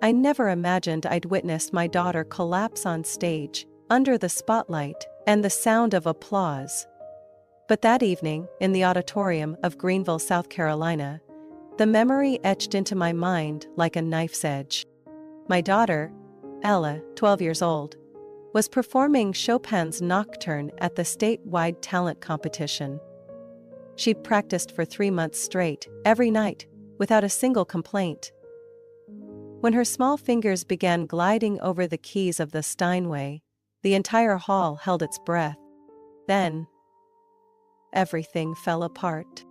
I never imagined I'd witness my daughter collapse on stage, under the spotlight, and the sound of applause. But that evening, in the auditorium of Greenville, South Carolina, the memory etched into my mind like a knife's edge. My daughter, Ella, 12 years old, was performing Chopin's Nocturne at the statewide talent competition. She'd practiced for 3 months straight, every night, without a single complaint. When her small fingers began gliding over the keys of the Steinway, the entire hall held its breath. Then, everything fell apart.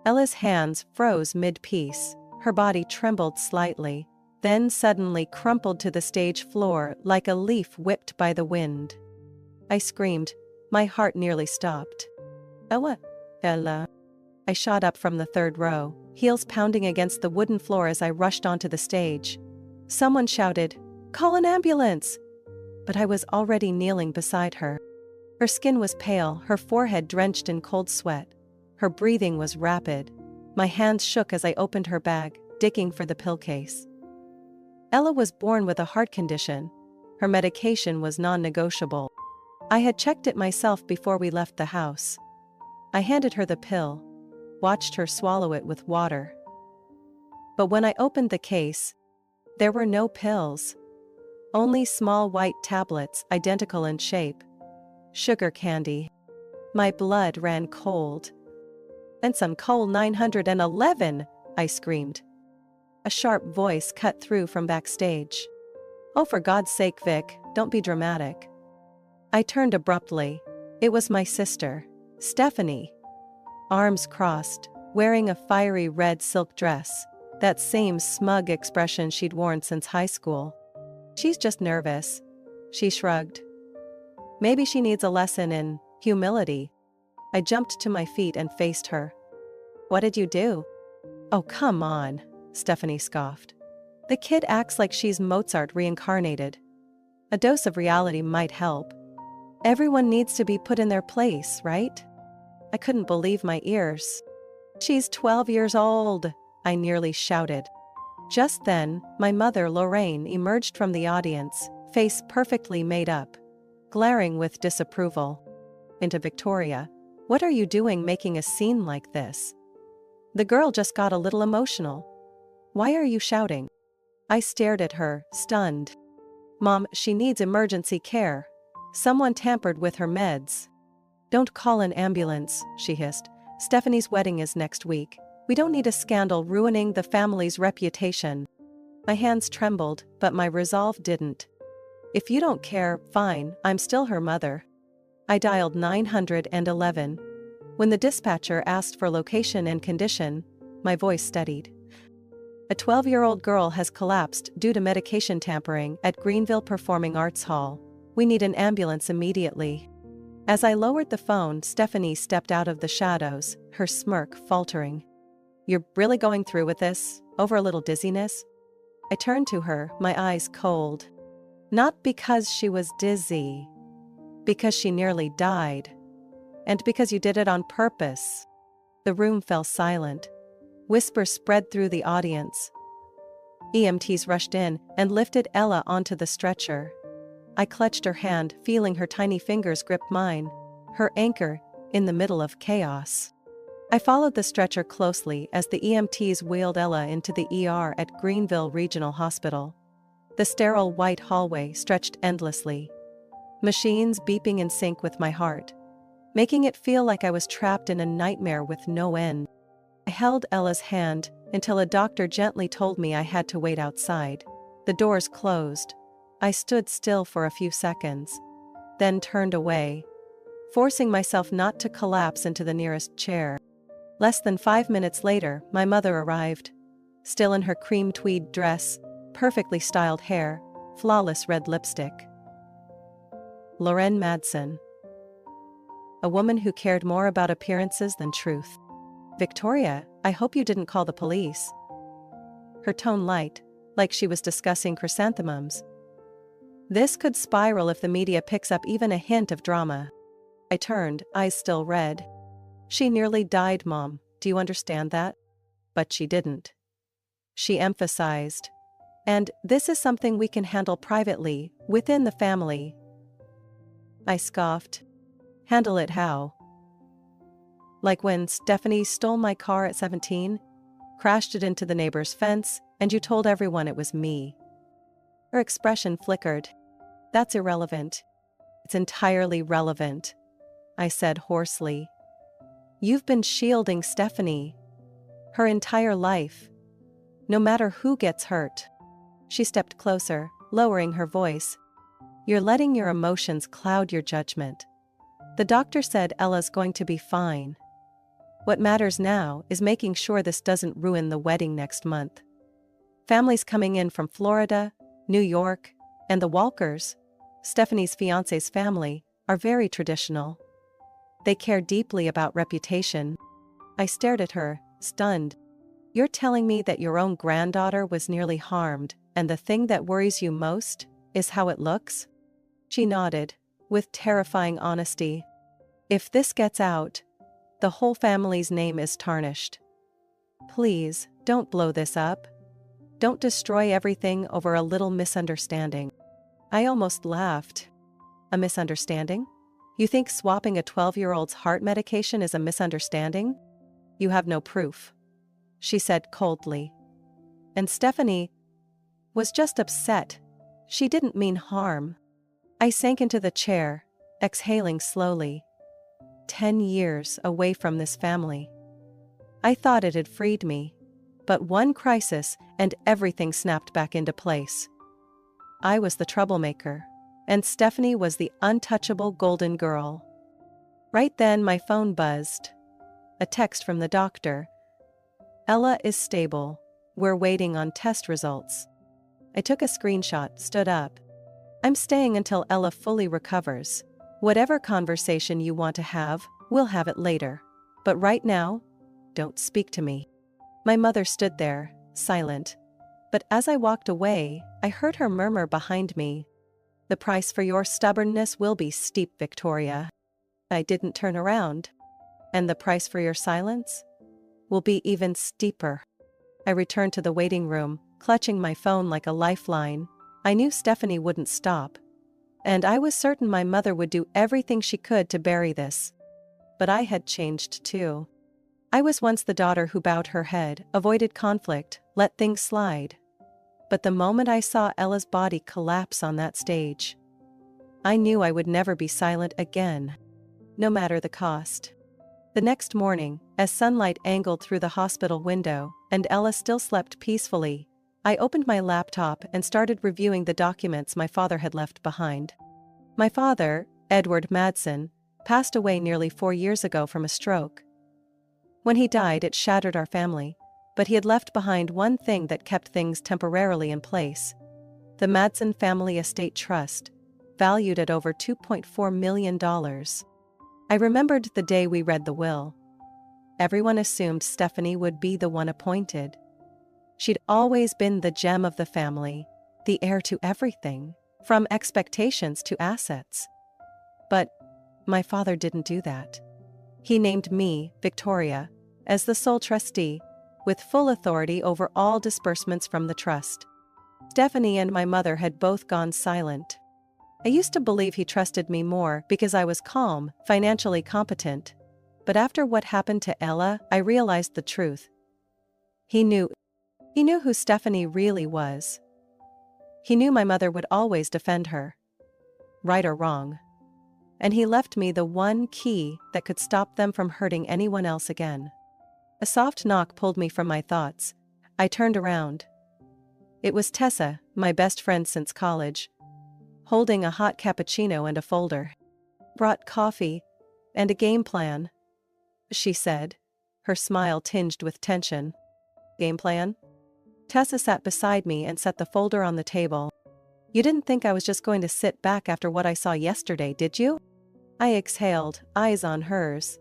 Ella's hands froze mid-piece, her body trembled slightly, then suddenly crumpled to the stage floor like a leaf whipped by the wind. I screamed, my heart nearly stopped. Ella? Ella. I shot up from the third row, heels pounding against the wooden floor as I rushed onto the stage. Someone shouted, "Call an ambulance!" But I was already kneeling beside her. Her skin was pale, her forehead drenched in cold sweat. Her breathing was rapid. My hands shook as I opened her bag, digging for the pill case. Ella was born with a heart condition. Her medication was non-negotiable. I had checked it myself before we left the house. I handed her the pill, watched her swallow it with water. But when I opened the case, there were no pills. Only small white tablets, identical in shape. Sugar candy. My blood ran cold. "And some coal 911, I screamed. A sharp voice cut through from backstage. "Oh, for God's sake, Vic, don't be dramatic." I turned abruptly. It was my sister, Stephanie. Arms crossed, wearing a fiery red silk dress, that same smug expression she'd worn since high school. "She's just nervous," she shrugged. "Maybe she needs a lesson in humility." I jumped to my feet and faced her. "What did you do?" "Oh, come on," Stephanie scoffed. "The kid acts like she's Mozart reincarnated. A dose of reality might help. Everyone needs to be put in their place, right?" I couldn't believe my ears. "She's 12 years old," I nearly shouted. Just then, my mother Lorraine emerged from the audience, face perfectly made up, glaring with disapproval. Into Victoria, "What are you doing making a scene like this? The girl just got a little emotional. Why are you shouting?" I stared at her, stunned. "Mom, she needs emergency care. Someone tampered with her meds." "Don't call an ambulance," she hissed. "Stephanie's wedding is next week. We don't need a scandal ruining the family's reputation." My hands trembled, but my resolve didn't. "If you don't care, fine, I'm still her mother." I dialed 911. When the dispatcher asked for location and condition, my voice steadied. "A 12-year-old girl has collapsed due to medication tampering at Greenville Performing Arts Hall. We need an ambulance immediately." As I lowered the phone, Stephanie stepped out of the shadows, her smirk faltering. "You're really going through with this, over a little dizziness?" I turned to her, my eyes cold. "Not because she was dizzy. Because she nearly died. And because you did it on purpose." The room fell silent. Whispers spread through the audience. EMTs rushed in and lifted Ella onto the stretcher. I clutched her hand, feeling her tiny fingers grip mine, her anchor in the middle of chaos. I followed the stretcher closely as the EMTs wheeled Ella into the ER at Greenville Regional Hospital. The sterile white hallway stretched endlessly. Machines beeping in sync with my heart, making it feel like I was trapped in a nightmare with no end. I held Ella's hand until a doctor gently told me I had to wait outside. The doors closed. I stood still for a few seconds, then turned away, forcing myself not to collapse into the nearest chair. Less than 5 minutes later, my mother arrived. Still in her cream tweed dress, perfectly styled hair, flawless red lipstick. Lauren Madsen. A woman who cared more about appearances than truth. "Victoria, I hope you didn't call the police." Her tone light, like she was discussing chrysanthemums. This could spiral if the media picks up even a hint of drama. I turned, eyes still red. "She nearly died, Mom, do you understand that?" But she didn't. She emphasized, And this is something we can handle privately, within the family. I scoffed. Handle it how? Like when Stephanie stole my car at 17, crashed it into the neighbor's fence, and you told everyone it was me. Her expression flickered. That's irrelevant. It's entirely relevant, I said hoarsely. You've been shielding Stephanie. Her entire life. No matter who gets hurt. She stepped closer, lowering her voice. You're letting your emotions cloud your judgment. The doctor said Ella's going to be fine. What matters now is making sure this doesn't ruin the wedding next month. Families coming in from Florida, New York, and the Walkers, Stephanie's fiancé's family, are very traditional. They care deeply about reputation. I stared at her, stunned. You're telling me that your own granddaughter was nearly harmed, and the thing that worries you most is how it looks? She nodded, with terrifying honesty. If this gets out, the whole family's name is tarnished. Please, don't blow this up. Don't destroy everything over a little misunderstanding. I almost laughed. A misunderstanding? You think swapping a 12-year-old's heart medication is a misunderstanding? You have no proof, she said coldly. And Stephanie was just upset. She didn't mean harm. I sank into the chair, exhaling slowly. 10 years away from this family. I thought it had freed me. But one crisis and everything snapped back into place. I was the troublemaker, and Stephanie was the untouchable golden girl. Right then my phone buzzed. A text from the doctor. Ella is stable. We're waiting on test results. I took a screenshot, stood up. I'm staying until Ella fully recovers. Whatever conversation you want to have, we'll have it later. But right now, don't speak to me. My mother stood there, silent. But as I walked away, I heard her murmur behind me. The price for your stubbornness will be steep, Victoria. I didn't turn around. And the price for your silence will be even steeper. I returned to the waiting room, clutching my phone like a lifeline. I knew Stephanie wouldn't stop. And I was certain my mother would do everything she could to bury this. But I had changed too. I was once the daughter who bowed her head, avoided conflict, let things slide. But the moment I saw Ella's body collapse on that stage, I knew I would never be silent again, no matter the cost. The next morning, as sunlight angled through the hospital window, and Ella still slept peacefully, I opened my laptop and started reviewing the documents my father had left behind. My father, Edward Madsen, passed away nearly 4 years ago from a stroke. When he died, it shattered our family, but he had left behind one thing that kept things temporarily in place. The Madsen Family Estate Trust, valued at over $2.4 million. I remembered the day we read the will. Everyone assumed Stephanie would be the one appointed. She'd always been the gem of the family, the heir to everything, from expectations to assets. But my father didn't do that. He named me, Victoria, as the sole trustee, with full authority over all disbursements from the trust. Stephanie and my mother had both gone silent. I used to believe he trusted me more because I was calm, financially competent. But after what happened to Ella, I realized the truth. He knew who Stephanie really was. He knew my mother would always defend her, right or wrong. And he left me the one key that could stop them from hurting anyone else again. A soft knock pulled me from my thoughts. I turned around. It was Tessa, my best friend since college, holding a hot cappuccino and a folder. Brought coffee and a game plan, she said, her smile tinged with tension. Game plan? Tessa sat beside me and set the folder on the table. You didn't think I was just going to sit back after what I saw yesterday, did you? I exhaled, eyes on hers.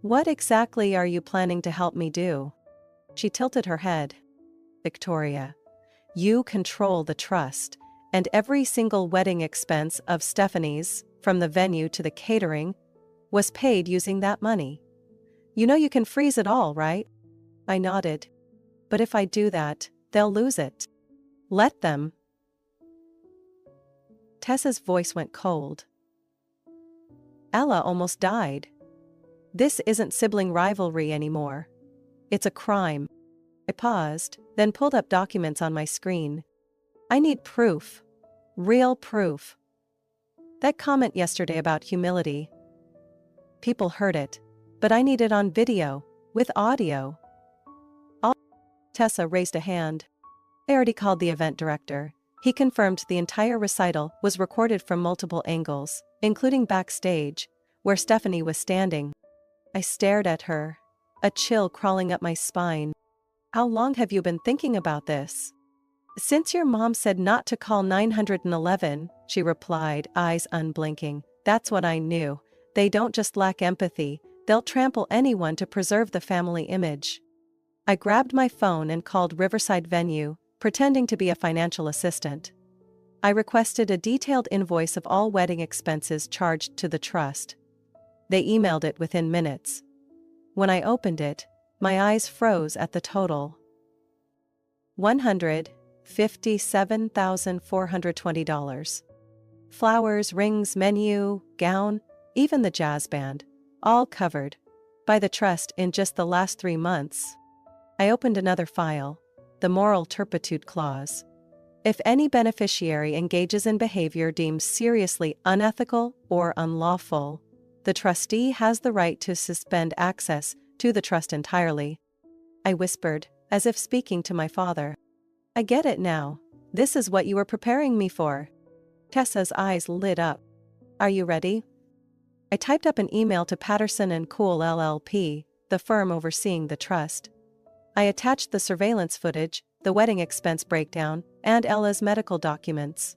What exactly are you planning to help me do? She tilted her head. Victoria, you control the trust, and every single wedding expense of Stephanie's, from the venue to the catering, was paid using that money. You know you can freeze it all, right? I nodded. But if I do that, they'll lose it. Let them. Tessa's voice went cold. Ella almost died. This isn't sibling rivalry anymore. It's a crime. I paused, then pulled up documents on my screen. I need proof. Real proof. That comment yesterday about humility. People heard it, but I need it on video, with audio. Tessa raised a hand. I already called the event director. He confirmed the entire recital was recorded from multiple angles, including backstage, where Stephanie was standing. I stared at her, a chill crawling up my spine. How long have you been thinking about this? Since your mom said not to call 911, she replied, eyes unblinking. That's what I knew. They don't just lack empathy, they'll trample anyone to preserve the family image. I grabbed my phone and called Riverside Venue, pretending to be a financial assistant. I requested a detailed invoice of all wedding expenses charged to the trust. They emailed it within minutes. When I opened it, my eyes froze at the total. $157,420. Flowers, rings, menu, gown, even the jazz band, all covered by the trust in just the last 3 months. I opened another file, the moral turpitude clause. If any beneficiary engages in behavior deemed seriously unethical or unlawful, the trustee has the right to suspend access to the trust entirely. I whispered, as if speaking to my father. I get it now. This is what you were preparing me for. Tessa's eyes lit up. Are you ready? I typed up an email to Patterson & Cool LLP, the firm overseeing the trust. I attached the surveillance footage, the wedding expense breakdown, and Ella's medical documents.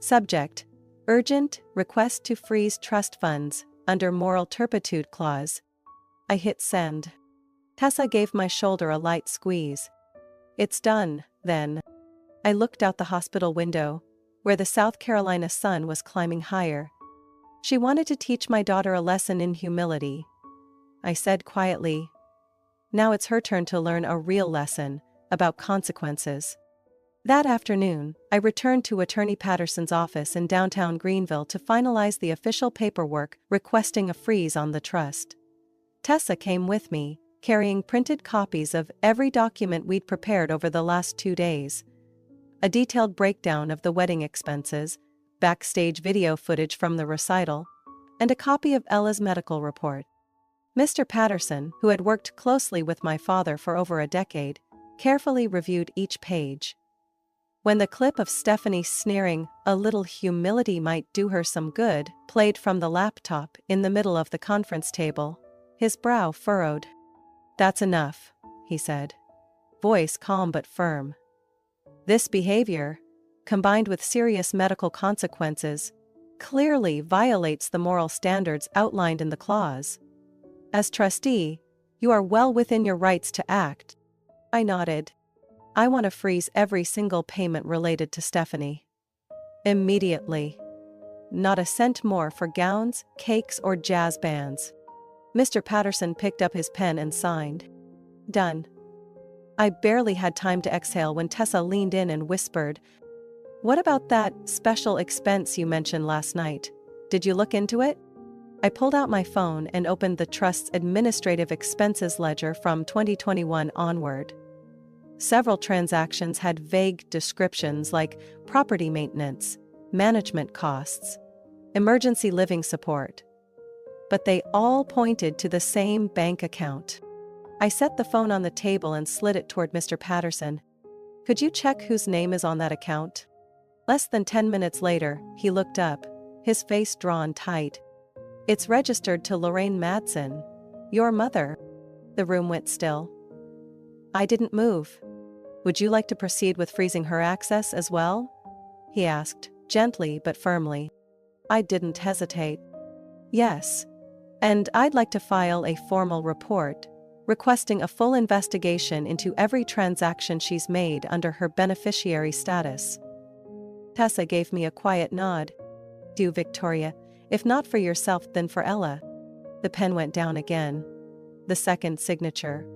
Subject: urgent, request to freeze trust funds, under moral turpitude clause. I hit send. Tessa gave my shoulder a light squeeze. It's done, then. I looked out the hospital window, where the South Carolina sun was climbing higher. She wanted to teach my daughter a lesson in humility. I said quietly, now it's her turn to learn a real lesson about consequences. That afternoon, I returned to Attorney Patterson's office in downtown Greenville to finalize the official paperwork requesting a freeze on the trust. Tessa came with me, carrying printed copies of every document we'd prepared over the last 2 days. A detailed breakdown of the wedding expenses, backstage video footage from the recital, and a copy of Ella's medical report. Mr. Patterson, who had worked closely with my father for over a decade, carefully reviewed each page. When the clip of Stephanie sneering, "A little humility might do her some good," played from the laptop in the middle of the conference table, his brow furrowed. That's enough, he said. Voice calm but firm. This behavior, combined with serious medical consequences, clearly violates the moral standards outlined in the clause. As trustee, you are well within your rights to act. I nodded. I want to freeze every single payment related to Stephanie. Immediately. Not a cent more for gowns, cakes, or jazz bands. Mr. Patterson picked up his pen and signed. Done. I barely had time to exhale when Tessa leaned in and whispered, "What about that special expense you mentioned last night? Did you look into it?" I pulled out my phone and opened the trust's administrative expenses ledger from 2021 onward. Several transactions had vague descriptions like property maintenance, management costs, emergency living support. But they all pointed to the same bank account. I set the phone on the table and slid it toward Mr. Patterson. Could you check whose name is on that account? Less than 10 minutes later, he looked up, his face drawn tight. It's registered to Lorraine Madsen, your mother. The room went still. I didn't move. Would you like to proceed with freezing her access as well? He asked, gently but firmly. I didn't hesitate. Yes. And I'd like to file a formal report, requesting a full investigation into every transaction she's made under her beneficiary status. Tessa gave me a quiet nod. Do, Victoria. If not for yourself, then for Ella. The pen went down again. The second signature.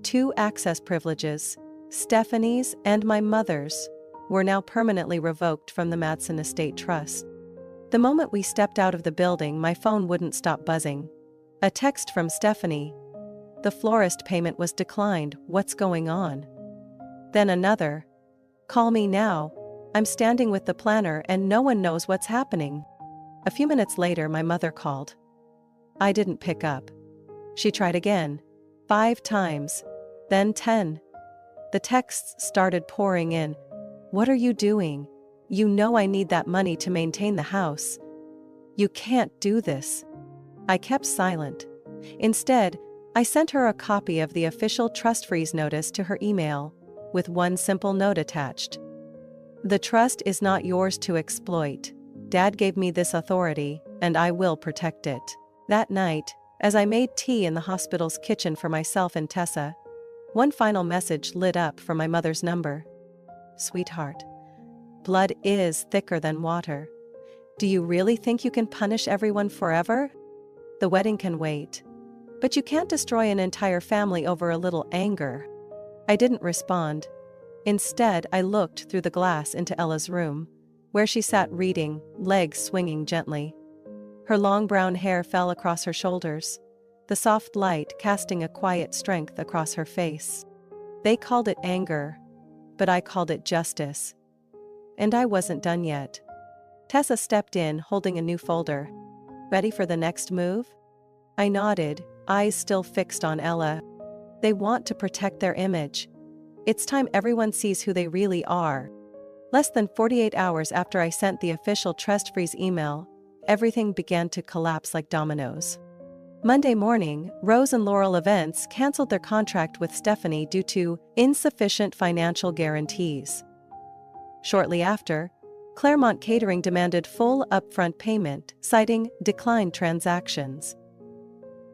2 access privileges, Stephanie's and my mother's. were now permanently revoked from the Madsen Estate Trust. The moment we stepped out of the building, my phone wouldn't stop buzzing. A text from Stephanie. The florist payment was declined, what's going on? Then another. Call me now. I'm standing with the planner and no one knows what's happening. A few minutes later, my mother called. I didn't pick up. She tried again. 5 times. Then 10. The texts started pouring in. What are you doing? You know I need that money to maintain the house. You can't do this. I kept silent. Instead, I sent her a copy of the official trust freeze notice to her email, with one simple note attached. The trust is not yours to exploit. Dad gave me this authority, and I will protect it. That night, as I made tea in the hospital's kitchen for myself and Tessa, one final message lit up from my mother's number. Sweetheart. Blood is thicker than water. Do you really think you can punish everyone forever? The wedding can wait. But you can't destroy an entire family over a little anger. I didn't respond. Instead, I looked through the glass into Ella's room, where she sat reading, legs swinging gently. Her long brown hair fell across her shoulders, the soft light casting a quiet strength across her face. They called it anger, but I called it justice. And I wasn't done yet. Tessa stepped in holding a new folder. Ready for the next move? I nodded, eyes still fixed on Ella. They want to protect their image. It's time everyone sees who they really are. Less than 48 hours after I sent the official trust freeze email, everything began to collapse like dominoes. Monday morning, Rose and Laurel Events canceled their contract with Stephanie due to insufficient financial guarantees. Shortly after, Claremont Catering demanded full upfront payment, citing declined transactions.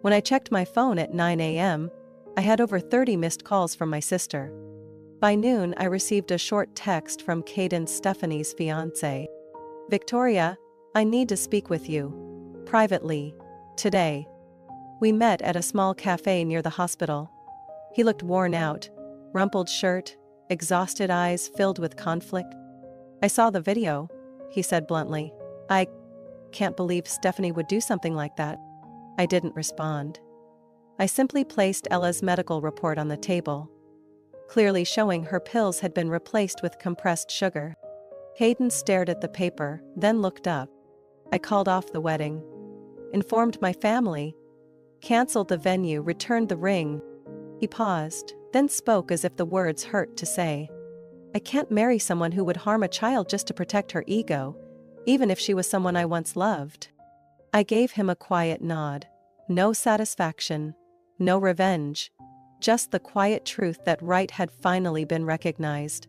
When I checked my phone at 9 a.m., I had over 30 missed calls from my sister. By noon, I received a short text from Caden, Stephanie's fiancé. Victoria, I need to speak with you. Privately. Today. We met at a small cafe near the hospital. He looked worn out, rumpled shirt, exhausted eyes filled with conflict. I saw the video, he said bluntly. I can't believe Stephanie would do something like that. I didn't respond. I simply placed Ella's medical report on the table, clearly showing her pills had been replaced with compressed sugar. Hayden stared at the paper, then looked up. I called off the wedding. Informed my family. Cancelled the venue, returned the ring. He paused, then spoke as if the words hurt to say. I can't marry someone who would harm a child just to protect her ego, even if she was someone I once loved. I gave him a quiet nod. No satisfaction. No revenge. Just the quiet truth that right had finally been recognized.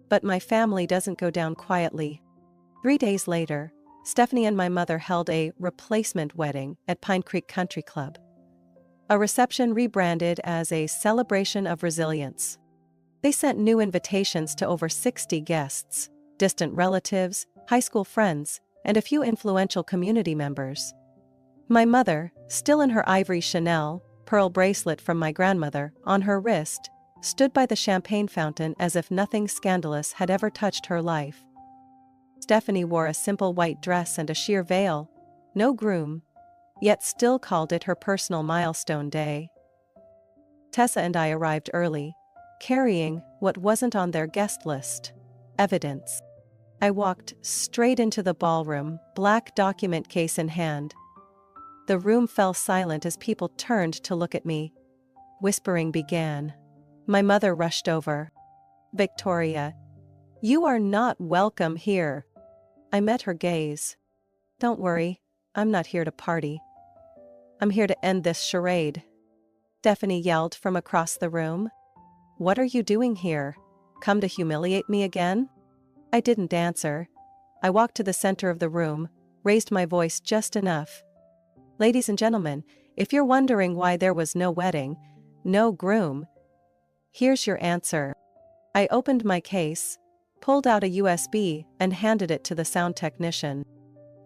But my family doesn't go down quietly. 3 days later, Stephanie and my mother held a replacement wedding at Pine Creek Country Club. A reception rebranded as a celebration of resilience. They sent new invitations to over 60 guests, distant relatives, high school friends, and a few influential community members. My mother, still in her ivory Chanel pearl bracelet from my grandmother on her wrist, stood by the champagne fountain as if nothing scandalous had ever touched her life. Stephanie wore a simple white dress and a sheer veil, no groom, yet still called it her personal milestone day. Tessa and I arrived early, carrying what wasn't on their guest list: evidence. I walked straight into the ballroom, black document case in hand. The room fell silent as people turned to look at me. Whispering began. My mother rushed over. Victoria, you are not welcome here. I met her gaze. Don't worry, I'm not here to party. I'm here to end this charade. Stephanie yelled from across the room. What are you doing here? Come to humiliate me again? I didn't answer. I walked to the center of the room, raised my voice just enough. Ladies and gentlemen, if you're wondering why there was no wedding, no groom, here's your answer. I opened my case, pulled out a USB, and handed it to the sound technician.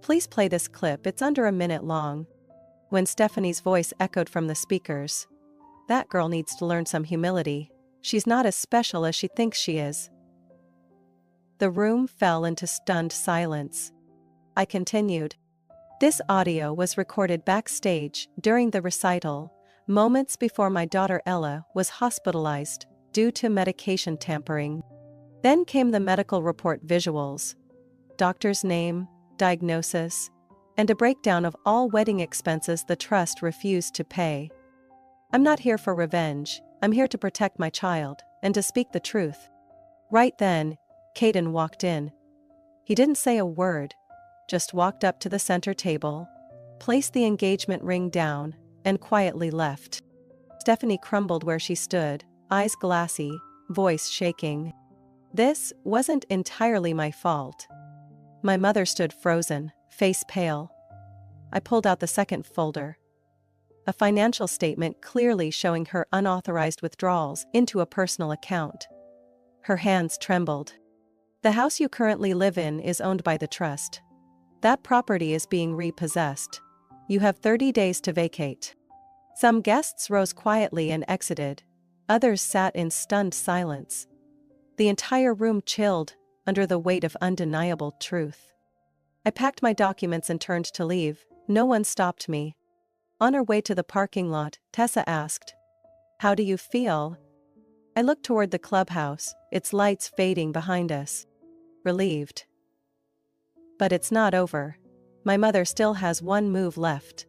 Please play this clip, it's under a minute long. When Stephanie's voice echoed from the speakers. That girl needs to learn some humility. She's not as special as she thinks she is. The room fell into stunned silence. I continued. This audio was recorded backstage during the recital, moments before my daughter Ella was hospitalized due to medication tampering. Then came the medical report visuals. Doctor's name, diagnosis, and a breakdown of all wedding expenses the trust refused to pay. I'm not here for revenge, I'm here to protect my child, and to speak the truth. Right then, Caden walked in. He didn't say a word, just walked up to the center table, placed the engagement ring down, and quietly left. Stephanie crumbled where she stood, eyes glassy, voice shaking. This wasn't entirely my fault. My mother stood frozen, face pale. I pulled out the second folder. A financial statement clearly showing her unauthorized withdrawals into a personal account. Her hands trembled. The house you currently live in is owned by the trust. That property is being repossessed. You have 30 days to vacate. Some guests rose quietly and exited. Others sat in stunned silence. The entire room chilled under the weight of undeniable truth. I packed my documents and turned to leave. No one stopped me. On our way to the parking lot, Tessa asked, "How do you feel?" I looked toward the clubhouse, its lights fading behind us. Relieved. But it's not over. My mother still has one move left.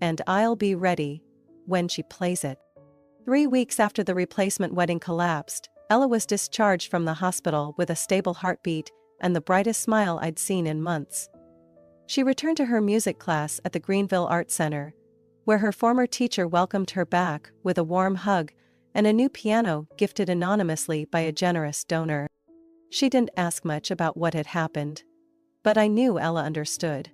And I'll be ready when she plays it. 3 weeks after the replacement wedding collapsed, Ella was discharged from the hospital with a stable heartbeat and the brightest smile I'd seen in months. She returned to her music class at the Greenville Art Center, where her former teacher welcomed her back with a warm hug and a new piano gifted anonymously by a generous donor. She didn't ask much about what had happened, but I knew Ella understood.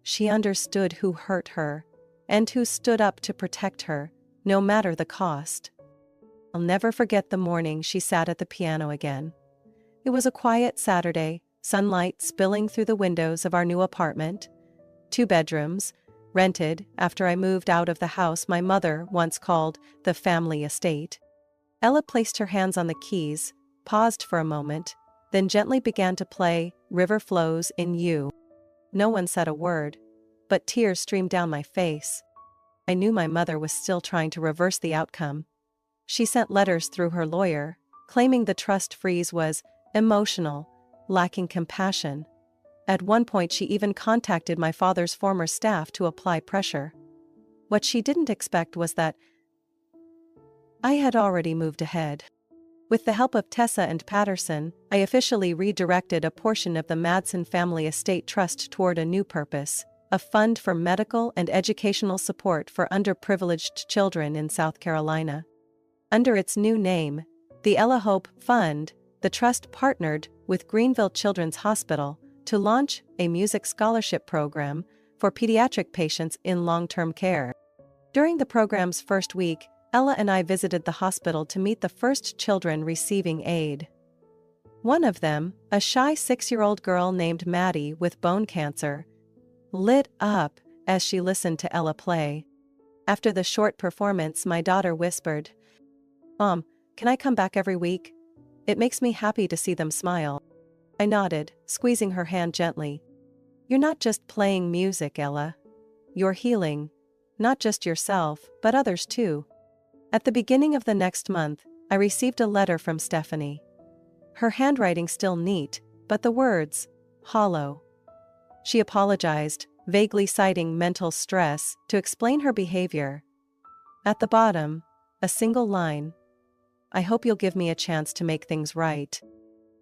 She understood who hurt her, and who stood up to protect her, no matter the cost. I'll never forget the morning she sat at the piano again. It was a quiet Saturday, sunlight spilling through the windows of our new apartment. 2 bedrooms, rented after I moved out of the house my mother once called the family estate. Ella placed her hands on the keys, paused for a moment, then gently began to play River Flows in You. No one said a word, but tears streamed down my face. I knew my mother was still trying to reverse the outcome. She sent letters through her lawyer, claiming the trust freeze was emotional, lacking compassion. At one point she even contacted my father's former staff to apply pressure. What she didn't expect was that I had already moved ahead. With the help of Tessa and Patterson, I officially redirected a portion of the Madsen Family Estate Trust toward a new purpose, a fund for medical and educational support for underprivileged children in South Carolina. Under its new name, the Ella Hope Fund, the trust partnered with Greenville Children's Hospital to launch a music scholarship program for pediatric patients in long-term care. During the program's first week, Ella and I visited the hospital to meet the first children receiving aid. One of them, a shy 6-year-old girl named Maddie with bone cancer, lit up as she listened to Ella play. After the short performance, my daughter whispered, "Mom, can I come back every week? It makes me happy to see them smile." I nodded, squeezing her hand gently. "You're not just playing music, Ella. You're healing. Not just yourself, but others too." At the beginning of the next month, I received a letter from Stephanie. Her handwriting still neat, but the words, hollow. She apologized, vaguely citing mental stress, to explain her behavior. At the bottom, a single line, "I hope you'll give me a chance to make things right."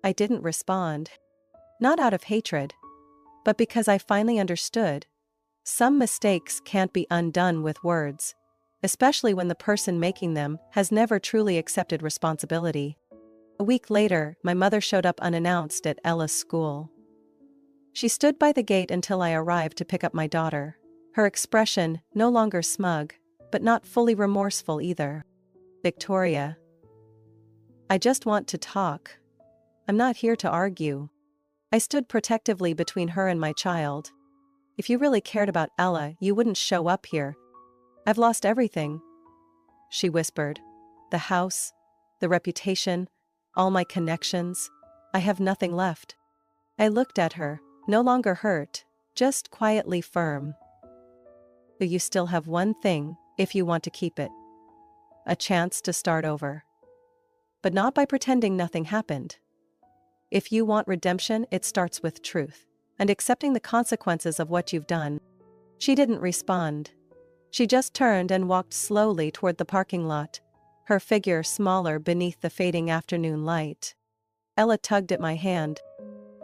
I didn't respond. Not out of hatred, but because I finally understood. Some mistakes can't be undone with words, especially when the person making them has never truly accepted responsibility. A week later, my mother showed up unannounced at Ella's school. She stood by the gate until I arrived to pick up my daughter, her expression no longer smug, but not fully remorseful either. "Victoria, I just want to talk. I'm not here to argue." I stood protectively between her and my child. "If you really cared about Ella, you wouldn't show up here. I've lost everything," she whispered. "The house, the reputation, all my connections. I have nothing left. I looked at her, no longer hurt, just quietly firm. But you still have one thing, if you want to keep it. A chance to start over. But not by pretending nothing happened. If you want redemption, it starts with truth, and accepting the consequences of what you've done. She didn't respond. She just turned and walked slowly toward the parking lot, her figure smaller beneath the fading afternoon light. Ella tugged at my hand.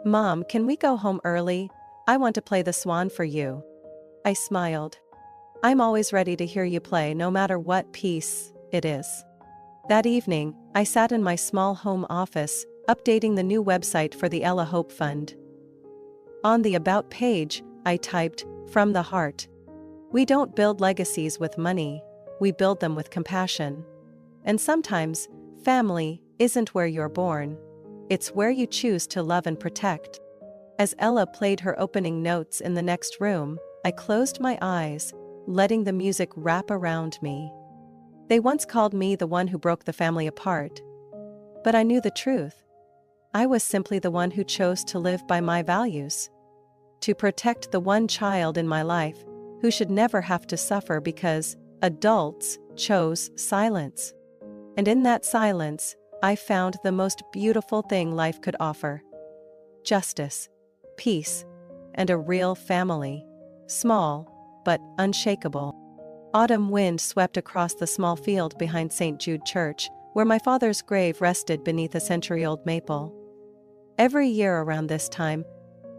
Mom, can we go home early? I want to play the swan for you. I smiled. I'm always ready to hear you play, no matter what piece it is. That evening, I sat in my small home office, updating the new website for the Ella Hope Fund. On the About page, I typed, "From the heart. We don't build legacies with money, we build them with compassion. And sometimes, family isn't where you're born. It's where you choose to love and protect." As Ella played her opening notes in the next room, I closed my eyes, letting the music wrap around me. They once called me the one who broke the family apart. But I knew the truth. I was simply the one who chose to live by my values. To protect the one child in my life who should never have to suffer because adults chose silence. And in that silence, I found the most beautiful thing life could offer. Justice, peace, and a real family. Small, but unshakable. Autumn wind swept across the small field behind St. Jude Church, where my father's grave rested beneath a century-old maple. Every year around this time,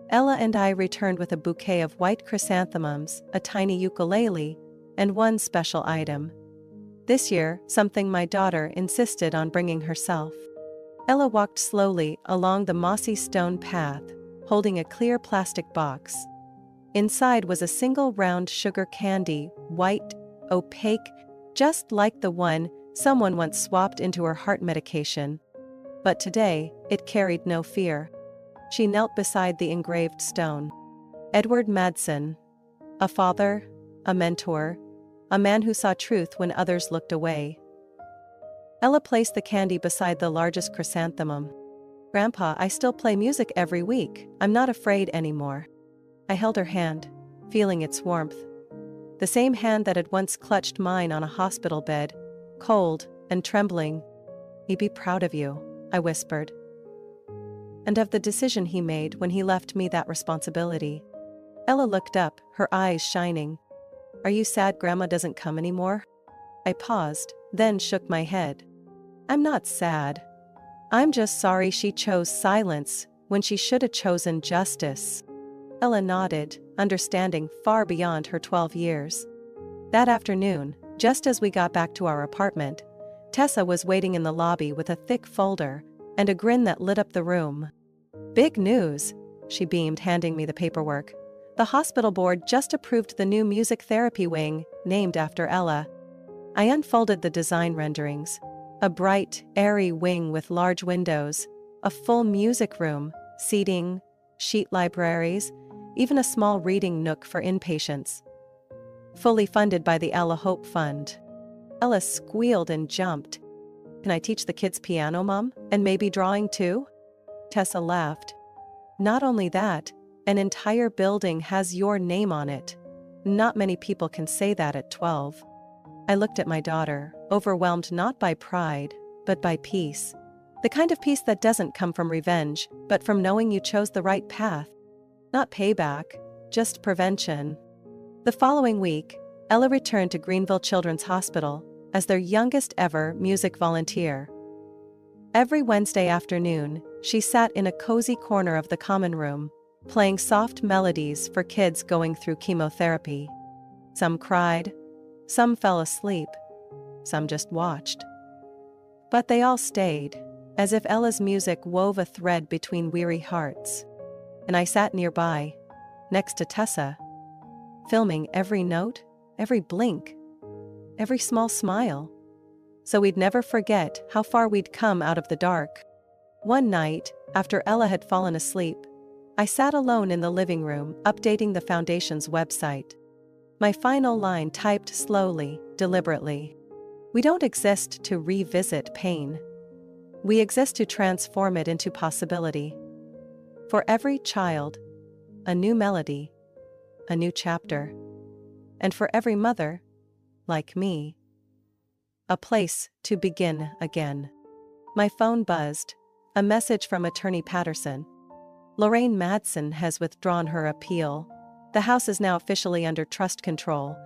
Ella and I returned with a bouquet of white chrysanthemums, a tiny ukulele, and one special item. This year, something my daughter insisted on bringing herself. Ella walked slowly along the mossy stone path, holding a clear plastic box. Inside was a single round sugar candy, white, opaque, just like the one someone once swapped into her heart medication. But today, it carried no fear. She knelt beside the engraved stone. Edward Madsen. A father, a mentor, a man who saw truth when others looked away. Ella placed the candy beside the largest chrysanthemum. Grandpa, I still play music every week. I'm not afraid anymore. I held her hand, feeling its warmth. The same hand that had once clutched mine on a hospital bed, cold and trembling. He'd be proud of you, I whispered. And of the decision he made when he left me that responsibility. Ella looked up, her eyes shining. Are you sad Grandma doesn't come anymore? I paused, then shook my head. I'm not sad. I'm just sorry she chose silence when she should have chosen justice. Ella nodded, understanding far beyond her 12 years. That afternoon, just as we got back to our apartment, Tessa was waiting in the lobby with a thick folder and a grin that lit up the room. Big news, she beamed, handing me the paperwork. The hospital board just approved the new music therapy wing, named after Ella. I unfolded the design renderings. A bright, airy wing with large windows, a full music room, seating, sheet libraries, even a small reading nook for inpatients. Fully funded by the Ella Hope Fund. Ella squealed and jumped. Can I teach the kids piano, Mom? And maybe drawing too? Tessa laughed. Not only that, an entire building has your name on it. Not many people can say that at 12. I looked at my daughter, overwhelmed not by pride, but by peace. The kind of peace that doesn't come from revenge, but from knowing you chose the right path. Not payback, just prevention. The following week, Ella returned to Greenville Children's Hospital as their youngest ever music volunteer. Every Wednesday afternoon, she sat in a cozy corner of the common room, playing soft melodies for kids going through chemotherapy. Some cried, some fell asleep, some just watched. But they all stayed, as if Ella's music wove a thread between weary hearts. And I sat nearby, next to Tessa, filming every note, every blink, every small smile. So we'd never forget how far we'd come out of the dark. One night, after Ella had fallen asleep, I sat alone in the living room, updating the foundation's website. My final line typed slowly, deliberately. We don't exist to revisit pain. We exist to transform it into possibility. For every child, a new melody, a new chapter. And for every mother, like me, a place to begin again. My phone buzzed. A message from Attorney Patterson. Lorraine Madsen has withdrawn her appeal. The house is now officially under trust control.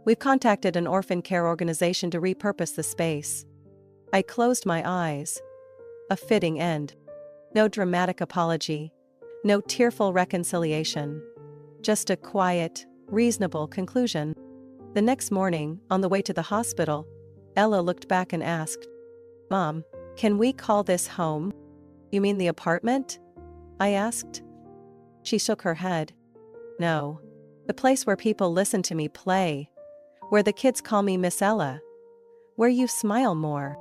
We've contacted an orphan care organization to repurpose the space. I closed my eyes. A fitting end. No dramatic apology. No tearful reconciliation. Just a quiet, reasonable conclusion. The next morning, on the way to the hospital, Ella looked back and asked, "Mom, can we call this home?" "You mean the apartment?" I asked. She shook her head. "No. The place where people listen to me play. Where the kids call me Miss Ella. Where you smile more."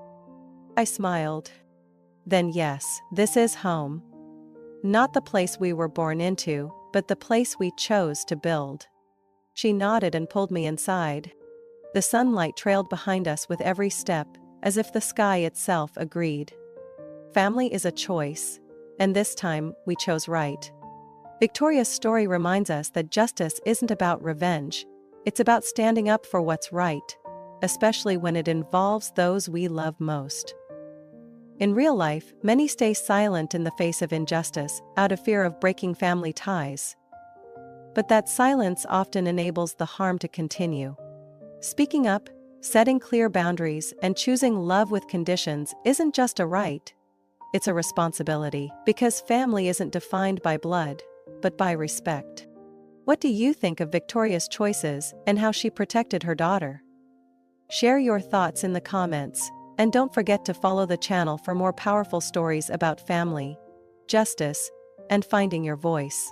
I smiled. "Then yes, this is home. Not the place we were born into, but the place we chose to build." She nodded and pulled me inside. The sunlight trailed behind us with every step, as if the sky itself agreed. Family is a choice, and this time we chose right. Victoria's story reminds us that justice isn't about revenge, it's about standing up for what's right, especially when it involves those we love most. In real life, many stay silent in the face of injustice, out of fear of breaking family ties. But that silence often enables the harm to continue. Speaking up, setting clear boundaries, and choosing love with conditions isn't just a right, it's a responsibility, because family isn't defined by blood, but by respect. What do you think of Victoria's choices and how she protected her daughter? Share your thoughts in the comments, and don't forget to follow the channel for more powerful stories about family, justice, and finding your voice.